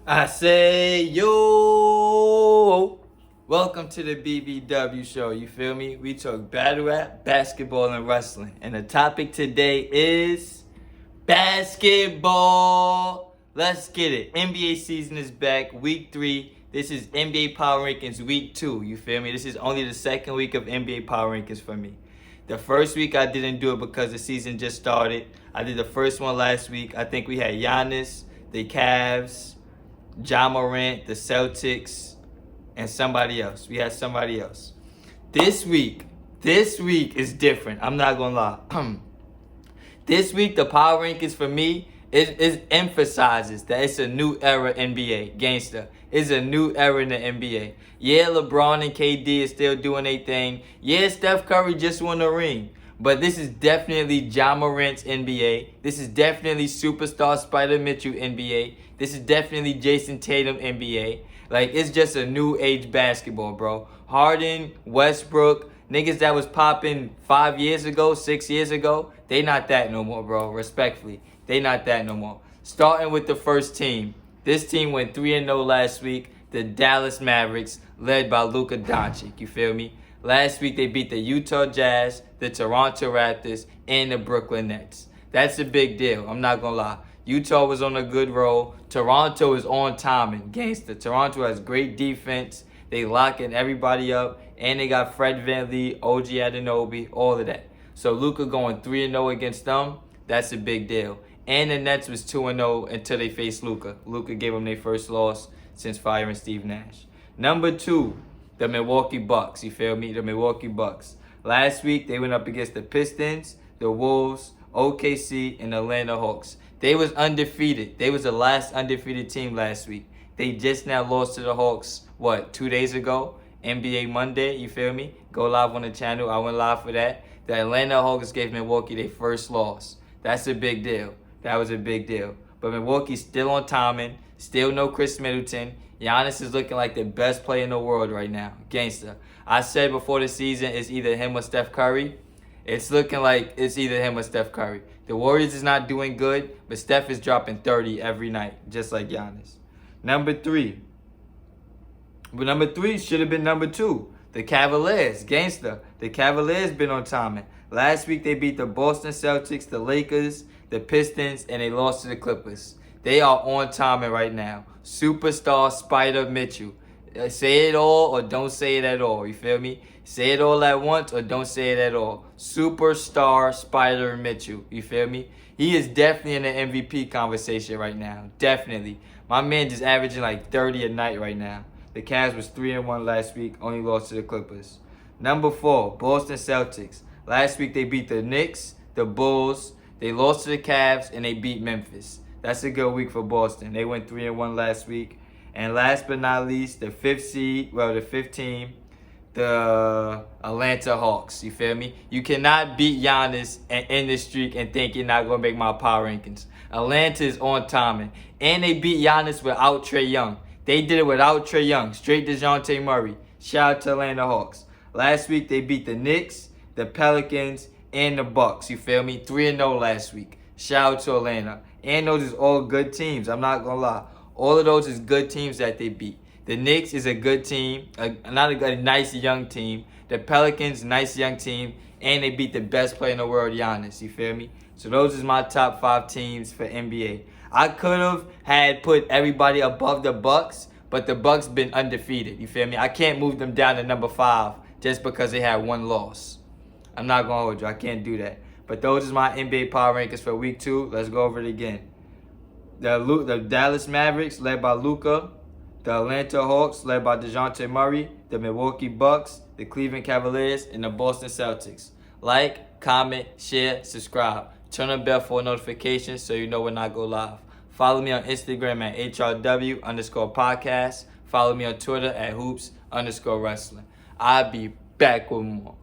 I say, yo, welcome to the BBW show. You feel me? We talk battle rap, basketball, and wrestling. And the topic today is basketball. Let's get it. NBA season is back, week 3. This is NBA Power Rankings week 2. You feel me? This is only the second week of NBA Power Rankings for me. The first week I didn't do it because the season just started. I did the first one last week. I think we had Giannis, the Cavs, Ja Morant, the Celtics, and somebody else. We had somebody else. This week is different. I'm not gonna lie. This week, the power rankings for me is emphasizes that it's a new era NBA. Gangsta. It's a new era in the NBA. Yeah, LeBron and KD is still doing their thing. Yeah, Steph Curry just won a ring. But this is definitely Ja Morant's NBA. This is definitely superstar Spider Mitchell NBA. This is definitely Jason Tatum NBA. Like, it's just a new age basketball, bro. Harden, Westbrook, niggas that was popping 5 years ago, 6 years ago, they not that no more, bro. Respectfully, they not that no more. Starting with the first team. This team went 3-0 last week. The Dallas Mavericks, led by Luka Doncic. You feel me? Last week, they beat the Utah Jazz, the Toronto Raptors, and the Brooklyn Nets. That's a big deal. I'm not going to lie. Utah was on a good roll. Toronto is on timing. Gangster. Toronto has great defense. They locking everybody up. And they got Fred VanVleet, OG Anunoby, all of that. So Luka going 3-0 against them, that's a big deal. And the Nets was 2-0 until they faced Luka. Luka gave them their first loss since firing Steve Nash. Number 2, the Milwaukee Bucks. You feel me? The Milwaukee Bucks. Last week, they went up against the Pistons, the Wolves, OKC, and the Atlanta Hawks. They was undefeated. They was the last undefeated team last week. They just now lost to the Hawks, 2 days ago? NBA Monday, you feel me? Go live on the channel. I went live for that. The Atlanta Hawks gave Milwaukee their first loss. That's a big deal. That was a big deal. But Milwaukee's still on timing. Still no Chris Middleton. Giannis is looking like the best player in the world right now. Gangsta. I said before the season it's either him or Steph Curry. It's looking like it's either him or Steph Curry. The Warriors is not doing good, but Steph is dropping 30 every night, just like Giannis. Number 3. But number 3 should have been number 2. The Cavaliers. Gangsta. The Cavaliers been on timing. Last week they beat the Boston Celtics, the Lakers, the Pistons, and they lost to the Clippers. They are on timing right now. Superstar Spider Mitchell. Say it all or don't say it at all. You feel me? Say it all at once or don't say it at all. Superstar Spider Mitchell. You feel me? He is definitely in the MVP conversation right now. Definitely. My man just averaging like 30 a night right now. The Cavs was 3-1 last week, only lost to the Clippers. Number 4, Boston Celtics. Last week they beat the Knicks, the Bulls, they lost to the Cavs, and they beat Memphis. That's a good week for Boston. They went 3-1 last week. And last but not least, the 5th team, the Atlanta Hawks. You feel me? You cannot beat Giannis and end the streak and think you're not going to make my power rankings. Atlanta is on timing. And they beat Giannis without Trae Young. They did it without Trae Young. Straight DeJounte Murray. Shout out to Atlanta Hawks. Last week, they beat the Knicks, the Pelicans, and the Bucks. You feel me? 3-0 last week. Shout out to Atlanta. And those is all good teams. I'm not going to lie. All of those is good teams that they beat. The Knicks is a good team. Not a nice young team. The Pelicans, nice young team. And they beat the best player in the world, Giannis. You feel me? So those is my top 5 teams for NBA. I could have had put everybody above the Bucks, but the Bucks been undefeated. You feel me? I can't move them down to number 5 just because they had one loss. I'm not going to hold you. I can't do that. But those is my NBA power rankings for week 2. Let's go over it again. The Dallas Mavericks, led by Luka. The Atlanta Hawks, led by DeJounte Murray. The Milwaukee Bucks, the Cleveland Cavaliers, and the Boston Celtics. Like, comment, share, subscribe. Turn on the bell for notifications so you know when I go live. Follow me on Instagram at HRW_podcast. Follow me on Twitter at hoops_wrestling. I'll be back with more.